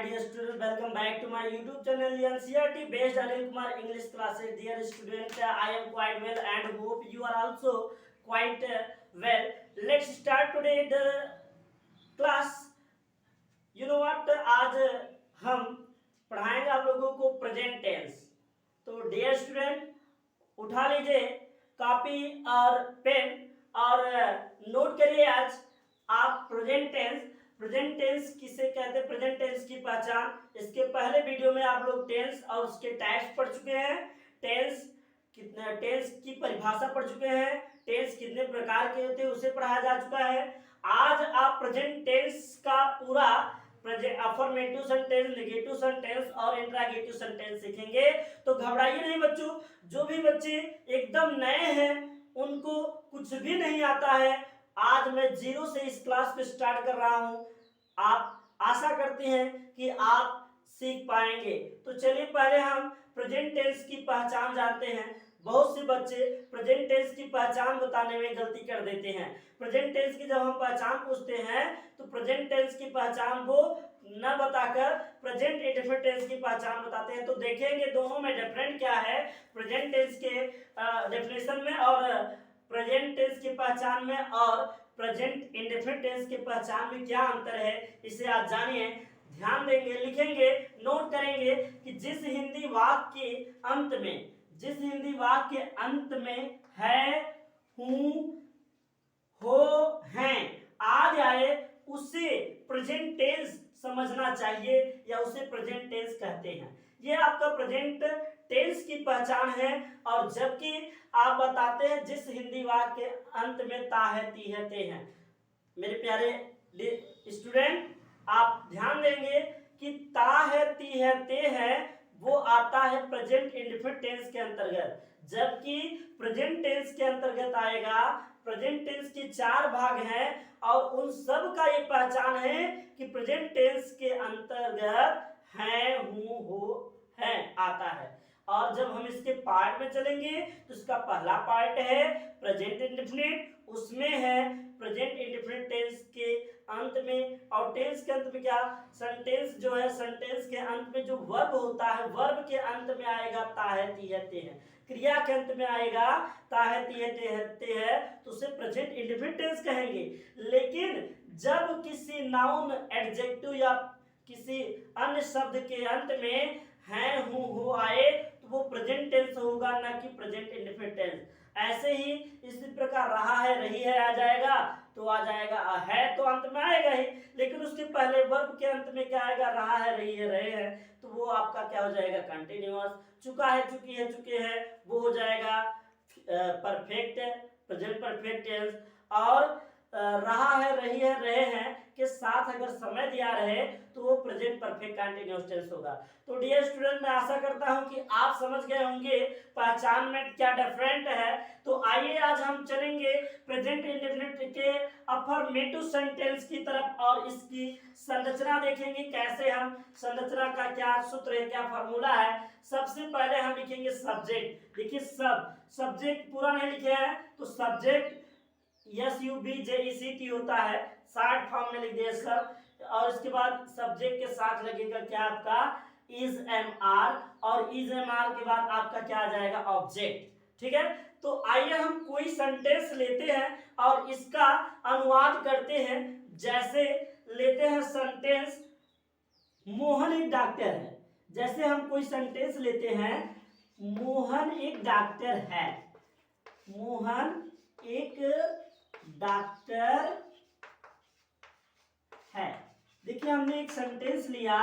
dear student, welcome back to my YouTube channel NCERT based Anil Kumar English classes. Dear student, I am quite well and hope you are also quite well. Let's start today the class. You know what? आज हम पढ़ाएंगे आप लोगों को present tense. तो dear student, उठा लीजिए copy और पेन और नोट करिए आज आप प्रेजेंट टेंस किसे कहते हैं, प्रेजेंट टेंस की पहचान. इसके पहले वीडियो में आप लोग टेंस और उसके टाइप्स पढ़ चुके हैं. टेंस की परिभाषा पढ़ चुके हैं. टेंस कितने प्रकार के होते हैं उसे पढ़ाया जा चुका है. आज आप प्रेजेंट टेंस का पूरा अफर्मेटिव सेंटेंस, नेगेटिव सेंटेंस और इंट्रागेटिव सेंटेंस सीखेंगे. तो घबराइए नहीं बच्चों. जो भी बच्चे एकदम नए हैं, उनको कुछ भी नहीं आता है, आज मैं जीरो से इस क्लास को स्टार्ट कर रहा हूं. आप आशा करते हैं कि आप सीख पाएंगे. तो चलिए पहले हम प्रेजेंट टेंस की पहचान जानते हैं. बहुत से बच्चे प्रेजेंट टेंस की पहचान बताने में गलती कर देते हैं. प्रेजेंट टेंस की जब हम पहचान पूछते हैं तो प्रेजेंट टेंस की पहचान को न बताकर प्रेजेंट इंडेफिनिट टेंस की पहचान बताते हैं. तो देखेंगे दोनों में डिफरेंट क्या है प्रेजेंट टेंस के डेफिनेशन में और प्रेजेंट टेंस की पहचान में और प्रेजेंट इंडेफिनिट टेंस की पहचान में क्या अंतर है, इसे आप जानिए. ध्यान देंगे, लिखेंगे, नोट करेंगे कि जिस हिंदी वाक्य के अंत में है, हूं, हो, हैं आ जाए उसे प्रेजेंट टेंस समझना चाहिए या उसे प्रेजेंट टेंस कहते हैं. ये आपका प्रेजेंट टेंस की पहचान है. और जबकि आप बताते हैं जिस हिंदी वाक्य के अंत में ता है, ती है, ते हैं. मेरे प्यारे स्टूडेंट, आप ध्यान देंगे कि ता है, ती है, ते है वो आता है प्रेजेंट इंडेफिनिट टेंस के अंतर्गत. जबकि प्रेजेंट टेंस के अंतर्गत आएगा, प्रेजेंट टेंस के 4 भाग हैं और उन सब का ये पहचान है कि प्रेजेंट टेंस के अंतर्गत है, हूं, हो, है आता है. और जब हम इसके पार्ट में चलेंगे तो इसका पहला पार्ट है प्रेजेंट इंडेफिनिट. उसमें है प्रेजेंट इंडेफिनिट टेंस के अंत में. और टेंस के अंत में क्या, सेंटेंस जो है, सेंटेंस के अंत में जो वर्ब होता है, वर्ब के अंत में आएगा ता है, ती है, ते है. क्रिया के अंत में आएगा ता है, ती है, ते है तो उसे प्रेजेंट इंडेफिनिट टेंस कहेंगे. लेकिन जब किसी नाउन, एडजेक्टिव या किसी अन्य शब्द के अंत में है, हूं, हो आए तो वो प्रेजेंट टेंस होगा, ना कि प्रेजेंट इंडेफिनिट टेंस. ऐसे ही इसी प्रकार रहा है, रही है आ जाएगा तो आ जाएगा. है तो अंत में आएगा ही, लेकिन उसके पहले वर्ब के अंत में क्या आएगा, रहा है, रही है, रहे हैं, तो वो आपका क्या हो जाएगा, कंटिन्यूअस. चुका है, चुकी है, चुके हैं, वो हो जाएगा परफेक्ट, प्रेजेंट परफेक्ट टेंस. और रहा है, रही है, रहे हैं के साथ अगर समय दिया रहे तो वो प्रेजेंट परफेक्ट कंटीन्यूअस टेंस होगा. तो डियर स्टूडेंट, मैं आशा करता हूं कि आप समझ गए होंगे पहचान में क्या डिफरेंट है. तो आइए आज हम चलेंगे प्रेजेंट इंडेफिनिट के अफर्मेटिव सेंटेंस की तरफ और इसकी संरचना देखेंगे. कैसे हम संरचना का क्या सूत्र है, क्या फॉर्मूला है. सबसे पहले हम लिखेंगे सब्जेक्ट. देखिए सब्जेक्ट पूरा नहीं लिखे हैं तो सब्जेक्ट SUBJECT होता है, शॉर्ट फॉर्म में लिख दिया सब. और इसके बाद सब्जेक्ट के साथ लगेगा क्या, आपका इज MR. और इज MR के बाद आपका क्या आ जाएगा, ऑब्जेक्ट. ठीक है. तो आइए हम कोई सेंटेंस लेते हैं और इसका अनुवाद करते हैं. जैसे लेते हैं सेंटेंस मोहन एक डॉक्टर है. जैसे हम कोई सेंटेंस लेते हैं, मोहन एक डॉक्टर है. मोहन एक डॉक्टर है. देखिए हमने एक सेंटेंस लिया,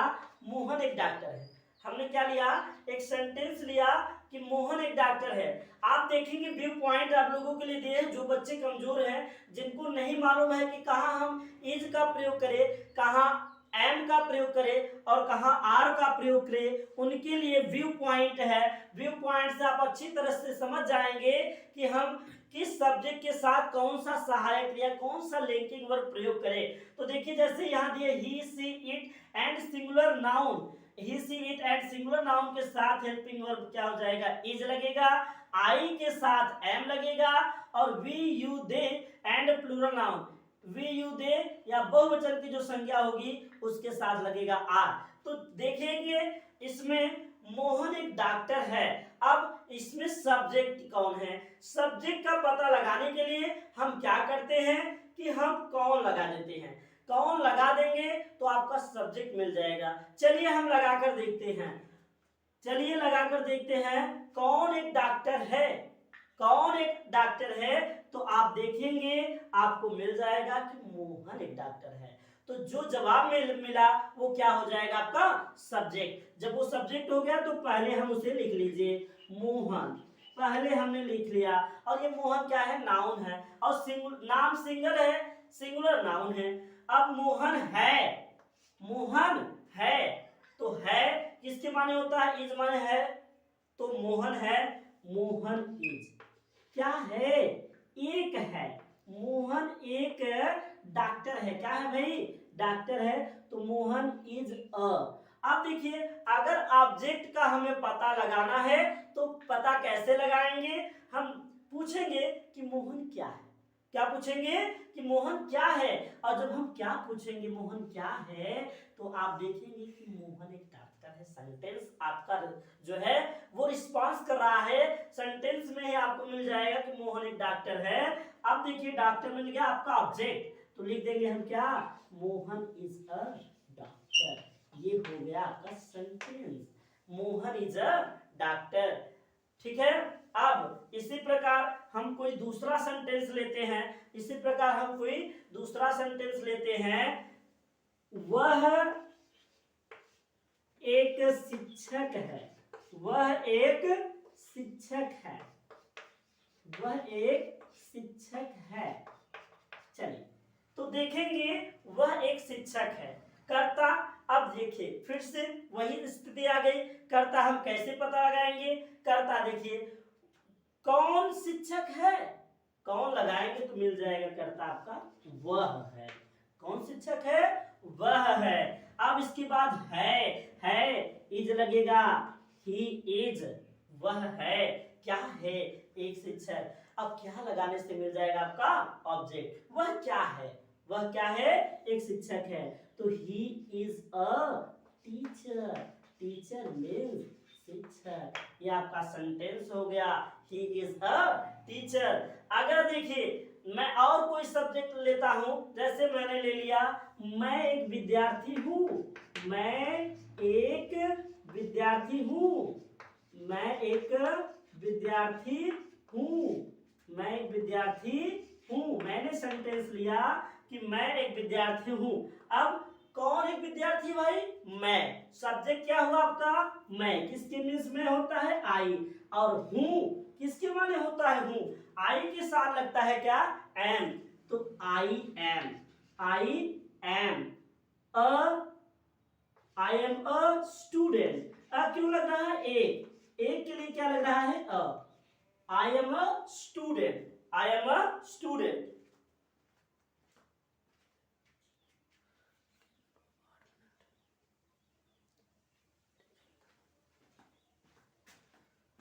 मोहन एक डॉक्टर है. हमने क्या लिया, एक सेंटेंस लिया कि मोहन एक डॉक्टर है. आप देखेंगे व्यू पॉइंट आप लोगों के लिए दिए. जो बच्चे कमजोर हैं, जिनको नहीं मालूम है कि कहाँ हम इज का प्रयोग करें, कहाँ एम का प्रयोग करें और कहाँ आर का प्रयोग करें, उनके लिए व्यू पॉइंट है. व्यू पॉइंट से आप अच्छी तरह से समझ जाएंगे कि हम किस सब्जेक्ट के साथ कौन सा सहायक या कौन सा लिंकिंग वर्ब प्रयोग करें. तो देखिए जैसे यहाँ दिए he, she, it and singular noun. He, she, it and singular noun के साथ हेल्पिंग वर्ब क्या हो जाएगा, इज लगेगा. आई के साथ एम लगेगा और we, you, they and plural noun we, you, they या बहुवचन की जो संज्ञा होगी उसके साथ लगेगा आर. तो देखेंगे इसमें मोहन एक डॉक्टर है। अब इसमें सब्जेक्ट कौन है, सब्जेक्ट का पता लगाने के लिए हम क्या करते हैं कि हम कौन लगा देते हैं। कौन लगा देंगे तो आपका सब्जेक्ट मिल जाएगा। चलिए हम लगाकर देखते हैं, चलिए लगाकर देखते हैं कौन एक डॉक्टर है। कौन एक डॉक्टर है तो आप देखेंगे आपको मिल जाएगा कि मोहन एक डॉक्टर है। तो जो जवाब में मिला वो क्या हो जाएगा आपका सब्जेक्ट। जब वो सब्जेक्ट हो गया तो पहले हम उसे लिख लीजिए मोहन, पहले हमने लिख लिया। और ये मोहन क्या है, नाउन है, और नाम सिंगल है, सिंगुलर नाउन है। अब मोहन है, मोहन है तो है किसके माने होता है, इज माने है, तो मोहन है, मोहन इज क्या है, एक है। मोहन एक डॉक्टर है, क्या है भाई, डॉक्टर है, तो मोहन इज अ। अब देखिए अगर ऑब्जेक्ट का हमें पता लगाना है तो पता कैसे लगाएंगे, हम पूछेंगे कि मोहन क्या है। क्या पूछेंगे कि मोहन क्या है, और जब हम क्या पूछेंगे मोहन क्या है तो आप देखेंगे कि मोहन एक डॉक्टर है। सेंटेंस आपका जो है वो रिस्पांस कर रहा है, सेंटेंस में ही आपको मिल जाएगा कि मोहन एक डॉक्टर है। अब देखिए डॉक्टर मिल गया आपका ऑब्जेक्ट, तो लिख देंगे हम क्या, मोहन इज अ डॉक्टर। ये हो गया आपका sentence, Mohan is a doctor. ठीक है। अब इसी प्रकार हम कोई दूसरा सेंटेंस लेते हैं, इसी प्रकार हम कोई दूसरा सेंटेंस लेते हैं। वह एक शिक्षक है, वह एक शिक्षक है, वह एक शिक्षक है। चलिए तो देखेंगे वह एक शिक्षक है, कर्ता। अब देखिए फिर से वही स्थिति आ गई, कर्ता हम कैसे पता लगाएंगे, कर्ता देखिए कौन शिक्षक है, कौन लगाएंगे तो मिल जाएगा कर्ता आपका वह है। कौन शिक्षक है, वह है। अब इसके बाद है इज लगेगा, ही इज, वह है क्या है, एक शिक्षक। अब क्या लगाने से मिल जाएगा आपका ऑब्जेक्ट, वह क्या है, वह क्या है, एक शिक्षक है, तो he is a teacher. Teacher means शिक्षक, ये आपका सेंटेंस हो गया, ही इज अ टीचर। अगर देखिए मैं और कोई सब्जेक्ट लेता हूं, जैसे मैंने ले लिया मैं एक विद्यार्थी हूं, मैं एक विद्यार्थी हूं, मैं एक विद्यार्थी हूं, मैं एक विद्यार्थी हूं। मैंने सेंटेंस लिया कि मैं एक विद्यार्थी हूं। अब कौन एक विद्यार्थी भाई, मैं, सब्जेक्ट क्या हुआ आपका मैं, किसके मीन्स में होता है आई, और हूं किसके माने होता है हूं, आई के साथ लगता है क्या एम, तो I am, I am a, I am a student. क्यों लग रहा है एक के लिए क्या लग रहा है अ, I am a student, I am a student.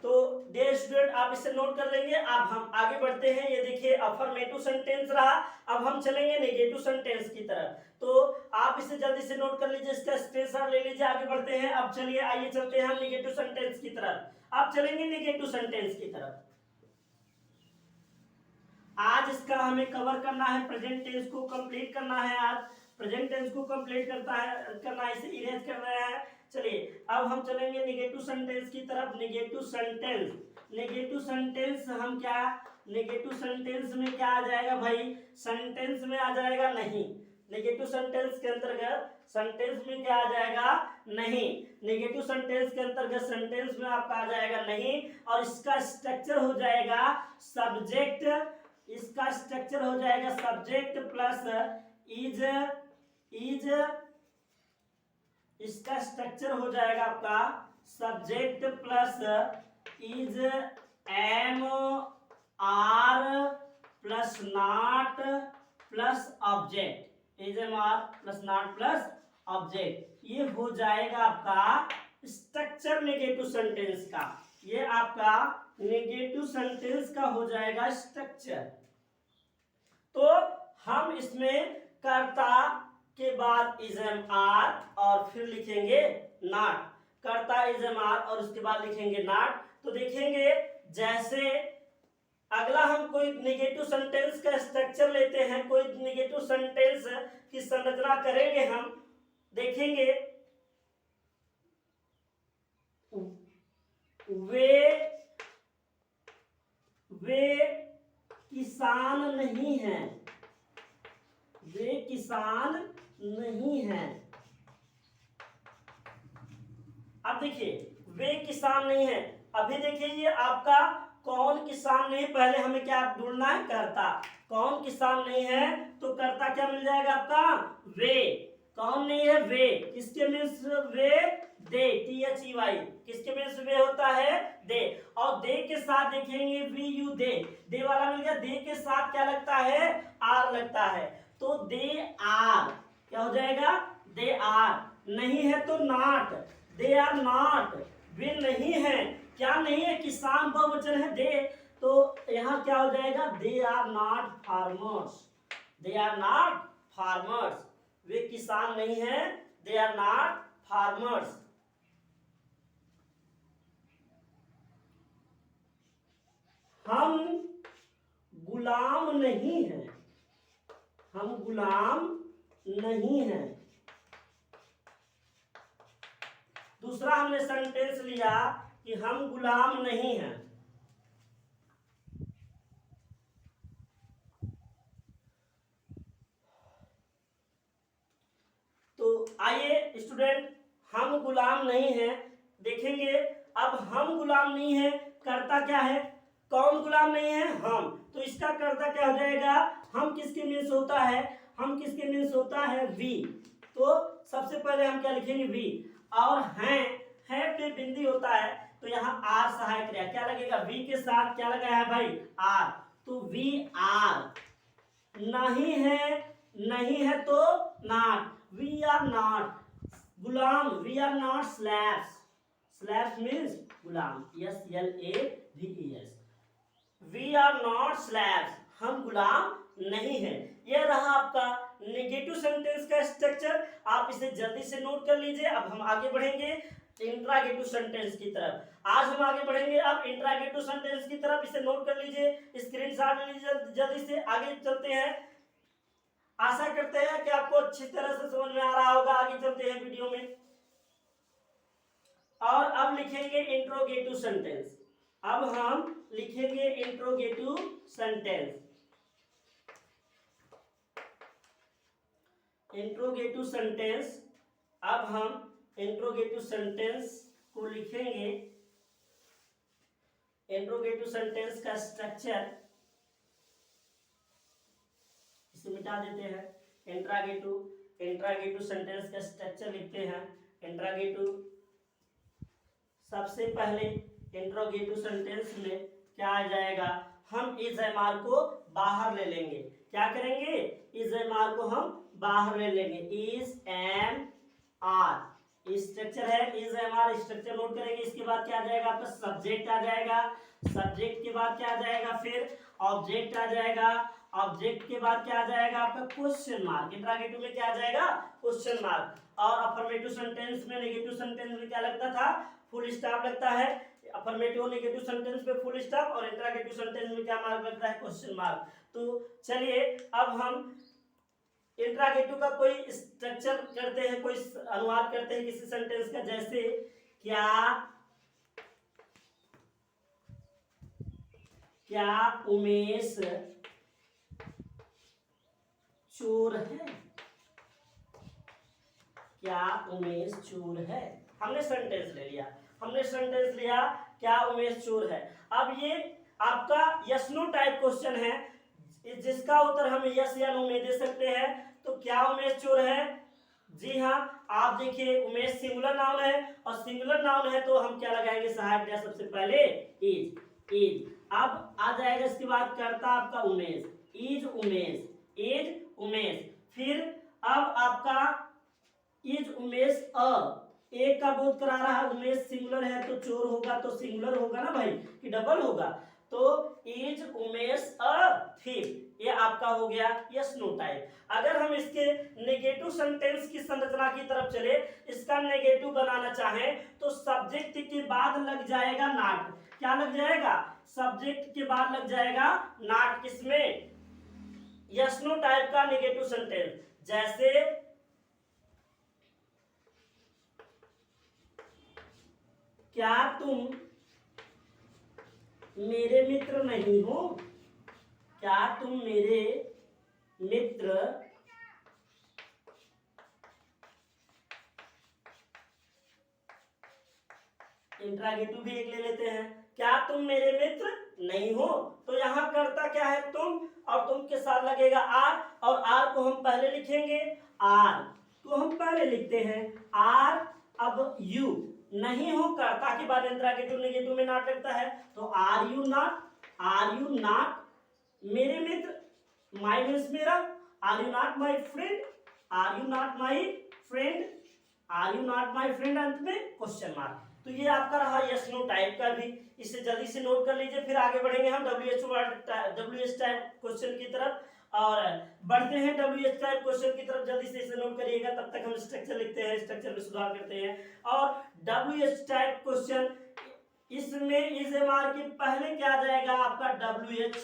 तो डियर स्टूडेंट आप इसे नोट कर लेंगे। अब हम आगे बढ़ते हैं, ये देखिए अफर्मेटिव सेंटेंस रहा, अब हम चलेंगे नेगेटिव सेंटेंस की तरफ। तो आप इसे जल्दी से नोट कर लीजिए, इसका स्क्रीनशॉट ले लीजिए, आगे बढ़ते हैं। अब चलिए आइए चलते हैं हम नेगेटिव सेंटेंस की तरफ। अब चलेंगे नेगेटिव सेंटेंस की तरफ। आज इसका हमें कवर करना है, प्रेजेंट टेंस को कंप्लीट करना है, आज प्रेजेंट टेंस को कंप्लीट करना है, इसे इरेज कर रहे हैं। चलिए अब हम चलेंगे नेगेटिव सेंटेंस की तरफ। नेगेटिव सेंटेंस, नेगेटिव सेंटेंस हम क्या, नेगेटिव सेंटेंस में क्या आ जाएगा भाई, सेंटेंस में आ जाएगा नहीं, नेगेटिव सेंटेंस के अंतर्गत सेंटेंस में क्या आ जाएगा नहीं, नेगेटिव सेंटेंस के अंतर्गत सेंटेंस में आपका आ जाएगा नहीं, और इसका स्ट्रक्चर हो जाएगा सब्जेक्ट, इसका स्ट्रक्चर हो जाएगा सब्जेक्ट प्लस इज, इज, इसका स्ट्रक्चर हो जाएगा आपका subject plus is, am, are plus not plus object, is am are plus not plus object. ये हो जाएगा आपका स्ट्रक्चर नेगेटिव सेंटेंस का, ये आपका नेगेटिव सेंटेंस का हो जाएगा स्ट्रक्चर। तो हम इसमें कर्ता के बाद इज एम आर और फिर लिखेंगे नॉट, करता इज एम आर और उसके बाद लिखेंगे नॉट। तो देखेंगे जैसे अगला हम कोई नेगेटिव सेंटेंस का स्ट्रक्चर लेते हैं, कोई नेगेटिव सेंटेंस की संरचना करेंगे हम, देखेंगे वे किसान नहीं हैं, वे किसान नहीं हैं। अब देखिए वे किसान नहीं है, अभी देखिए ये आपका कौन किसान नहीं, पहले हमें क्या ढूंढना है, करता। कौन किसान नहीं है तो करता क्या मिल जाएगा आपका, वे। कौन नहीं है, वे। किसके मीन्स वे, दे, THEY। किसके मीन्स वे होता है, दे। और दे के साथ देखेंगे वी यू दे, दे वाला मिल गया, दे के साथ क्या लगता है, आर लगता है, तो दे आर क्या हो जाएगा, दे आर। नहीं है तो नॉट, दे आर नॉट, वे नहीं है। क्या नहीं है, किसान बहुवचन है दे, तो यहाँ क्या हो जाएगा, they are not farmers, they are not farmers. वे किसान नहीं है, दे आर नॉट फार्मर्स। हम गुलाम नहीं हैं, हम गुलाम नहीं हैं। दूसरा हमने सेंटेंस लिया कि हम गुलाम नहीं हैं। तो आइए स्टूडेंट, हम गुलाम नहीं हैं, देखेंगे अब हम गुलाम नहीं हैं, करता क्या है, कौन गुलाम नहीं है, हम। तो इसका करता क्या हो जाएगा, हम किसके मीन्स होता है, हम किसके मीन्स होता है, वी। तो सबसे पहले हम क्या लिखेंगे, वी। और हैं, है पे बिंदी होता है, तो यहाँ आर सहायक क्रिया क्या लगेगा, वी के साथ क्या लगाया है भाई, आर। तो वी आर। नहीं है, नहीं है तो नॉट, वी आर नॉट गुलाम, we are not slaves, slaves means गुलाम, SLAVES। We are not slaves, हम गुलाम नहीं है। यह रहा आपका नेगेटिव सेंटेंस का स्ट्रक्चर, आप इसे जल्दी से नोट कर लीजिए। अब हम आगे बढ़ेंगे इंट्रागेटिव सेंटेंस की तरफ। आज हम आगे बढ़ेंगे अब इंट्रागेटिव सेंटेंस की तरफ, इसे नोट कर लीजिए, स्क्रीनशॉट ले लीजिए, जल्दी से आगे चलते हैं। आशा करते हैं कि आपको अच्छी तरह से समझ में आ रहा होगा। आगे चलते हैं वीडियो में, और अब लिखेंगे इंट्रोगेटिव सेंटेंस। अब हम लिखेंगे इंट्रोगेटिव सेंटेंस। इंट्रोगेटिव सेंटेंस, अब हम इंट्रोगेटिव सेंटेंस को लिखेंगे। इंट्रोगेटिव सेंटेंस का स्ट्रक्चर इसे मिटा देते हैं। इंट्रागेटिव सेंटेंस का स्ट्रक्चर लिखते हैं। इंट्रागेटिव, सबसे पहले इंट्रोगेटिव सेंटेंस में क्या आ जाएगा, हम इज एम आर को बाहर ले लेंगे। क्या करेंगे, इज एम आर को हम बाहर ले लेंगे। इज एम आर स्ट्रक्चर है, is am are structure note करेंगे। इसके बाद क्या आ जाएगा आपका, सब्जेक्ट आ जाएगा। सब्जेक्ट के बाद क्या आ जाएगा, फिर ऑब्जेक्ट आ जाएगा। ऑब्जेक्ट के बाद क्या आ जाएगा आपका, क्वेश्चन मार्क। इंट्रोगेटिव में क्या आ जाएगा, क्वेश्चन मार्क। और अफर्मेटिव सेंटेंस में, नेगेटिव सेंटेंस में क्या लगता था, फुल स्टॉप लगता है। अफर्मेटिव नेगेटिव सेंटेंस पे फुल स्टॉप, और इंट्रोगेटिव सेंटेंस में क्या मार्क लगता है, क्वेश्चन मार्क। तो चलिए अब हम इंट्रोगेटिव का कोई स्ट्रक्चर करते हैं, कोई अनुवाद करते हैं किसी सेंटेंस का। जैसे क्या उमेश चोर है, क्या उमेश चोर है। हमने सेंटेंस ले लिया, हमने सेंटेंस लिया क्या उमेश चोर है। अब ये आपका यस नो टाइप क्वेश्चन है, जिसका उत्तर हम यस या नो में दे सकते हैं। तो क्या उमेश चोर है, जी हाँ। आप देखिए उमेश सिंगुलर नाउन है, और सिंगुलर नाउन है तो हम क्या लगाएंगे, सहायक क्रिया सबसे पहले इज। इज अब आ जाएगा, इसके बाद करता आपका उमेश, इज उमेश, इज उमेश। फिर अब आपका इज उमेश एक का बोध करा रहा है, उमेश सिंगुलर है तो चोर होगा, तो सिंगुलर होगा ना भाई कि डबल होगा। तो इज उमेश अ थीफ, ये आपका हो गया यस नो टाइप। अगर हम इसके नेगेटिव सेंटेंस की संरचना की तरफ चले, इसका नेगेटिव बनाना चाहें तो सब्जेक्ट के बाद लग जाएगा नॉट। क्या लग जाएगा? सब्जेक्ट के बाद लग जाएगा नॉट। किसमें? यस नो टाइप का नेगेटिव सेंटेंस। जैसे क्या तुम मेरे मित्र नहीं हो? क्या तुम मेरे मित्र इंट्रागेटिव भी एक ले लेते हैं। क्या तुम मेरे मित्र नहीं हो? तो यहाँ करता क्या है? तुम, और तुम के साथ लगेगा आर, और आर को हम पहले लिखेंगे आर, तो हम पहले लिखते हैं आर। अब यू नहीं हो, कर्ता के बाद इंट्रागेटिव नेगेटिव में नॉट लगता है, तो are you not, are you not मेरे मित्र, माई मीन्स मेरा, are you not my friend, are you not my friend, are you not my friend, अंत में क्वेश्चन मार्क। तो ये आपका रहा यस नो टाइप का भी, इसे जल्दी से नोट कर लीजिए। फिर आगे बढ़ेंगे हम WH टाइप क्वेश्चन की तरफ, और बढ़ते हैं WH टाइप क्वेश्चन की तरफ। जल्दी से इसे नोट करिएगा, तब तक हम स्ट्रक्चर लिखते हैं, स्ट्रक्चर में सुधार करते हैं। और WH टाइप क्वेश्चन, इसमें इस एमआर के पहले क्या आ जाएगा? आपका WH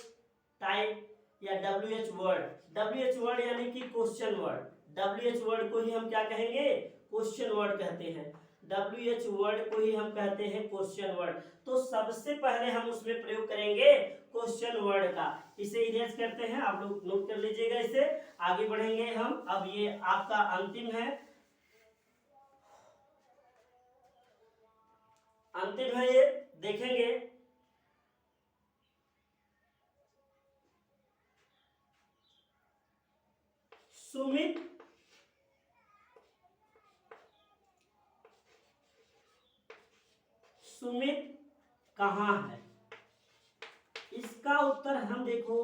टाइप या WH वर्ड। WH वर्ड यानी कि क्वेश्चन वर्ड। WH वर्ड को ही हम क्या कहेंगे? क्वेश्चन वर्ड कहते हैं। WH वर्ड को ही हम कहते हैं क्वेश्चन वर्ड। तो सबसे पहले हम उसमें प्रयोग करेंगे क्वेश्चन वर्ड का। इसे इरेज करते हैं, आप लोग नोट कर लीजिएगा इसे। आगे बढ़ेंगे हम। अब ये आपका अंतिम है, अंतिम है, ये देखेंगे। सुमित कहाँ है? इसका उत्तर हम देखो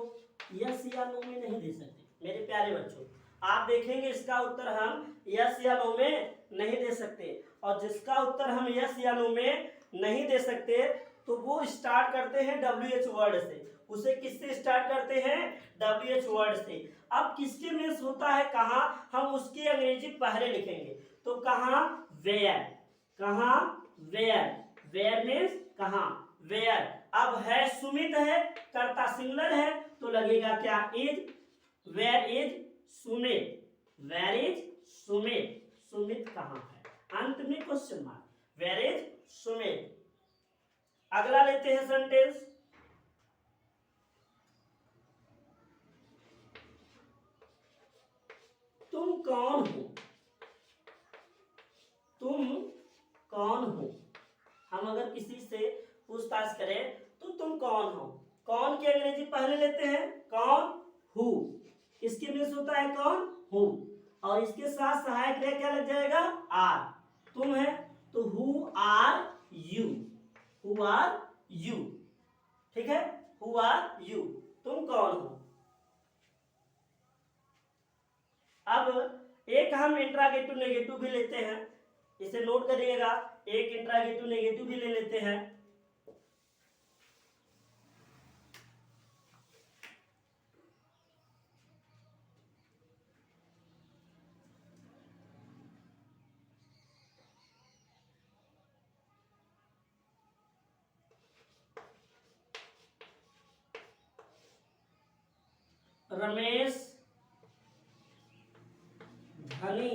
यस या नो में नहीं दे सकते मेरे प्यारे बच्चों। आप देखेंगे इसका उत्तर हम यस या नो में नहीं दे सकते, और जिसका उत्तर हम यस या नो में नहीं दे सकते तो वो स्टार्ट करते हैं WH वर्ड से। उसे किससे स्टार्ट करते हैं? WH वर्ड से। अब किसके मीन्स होता है कहाँ, हम उसकी अंग्रेजी पहले लिखेंगे। तो कहाँ? वेयर। कहाँ? वेयर। वेयर मीन्स कहाँ? वेयर। अब है सुमित है, कर्ता सिंगुलर है, तो लगेगा क्या? Is. Where is Sumit, where is Sumit, Sumit कहाँ है? अंत में question mark, where is Sumit. अगला लेते हैं सेंटेंस। तुम कौन हो? तुम कौन हो? हम अगर किसी से पूछताछ करें तो तुम कौन हो, कौन की अंग्रेजी पहले लेते हैं कौन? हु। इसके मीन्स होता है कौन? हु, और इसके साथ सहायक क्रिया क्या लग जाएगा? आर। तुम है तो who are you, who are you. ठीक है, हु आर यू, तुम कौन हो। अब एक हम इंट्रागेटिव नेगेटिव भी लेते हैं, इसे नोट करिएगा। एक इंट्रागेटिव नेगेटिव भी ले लेते हैं। रमेश धनी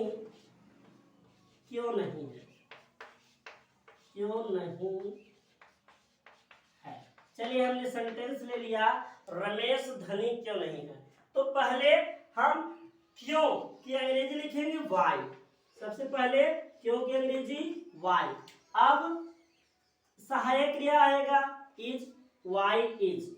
क्यों नहीं है? क्यों नहीं है? चलिए हमने सेंटेंस ले लिया, रमेश धनी क्यों नहीं है। तो पहले हम क्यों की अंग्रेजी लिखेंगे वाई। सबसे पहले क्यों की अंग्रेजी वाई। अब सहायक क्रिया आएगा is, why is,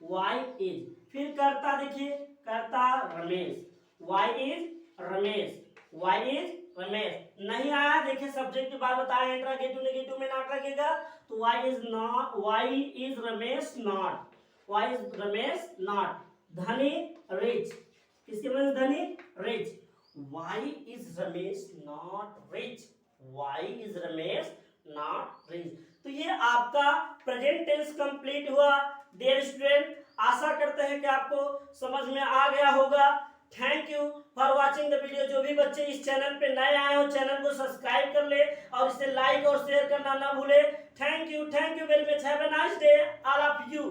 why is. फिर कर्ता देखिए, कर्ता Ramesh, why is Ramesh, why is Ramesh. नहीं आया देखिए, सब्जेक्ट के बाद बताया इंट्रागेटिव नेगेटिव में नॉट लगेगा, तो why is not, why is Ramesh not, why is Ramesh not. धनी रिच, किसके पास धनी? Rich. Why is Ramesh not rich, why is Ramesh not rich. तो ये आपका प्रेजेंट टेंस कंप्लीट हुआ। डियर स्टूडेंट, आशा करते हैं कि आपको समझ में आ गया होगा। Thank you for watching the video. जो भी बच्चे इस चैनल पे नए आए हो, चैनल को सब्सक्राइब कर ले और इसे लाइक और शेयर करना ना भूले। Thank you very much. Have a nice day all of you.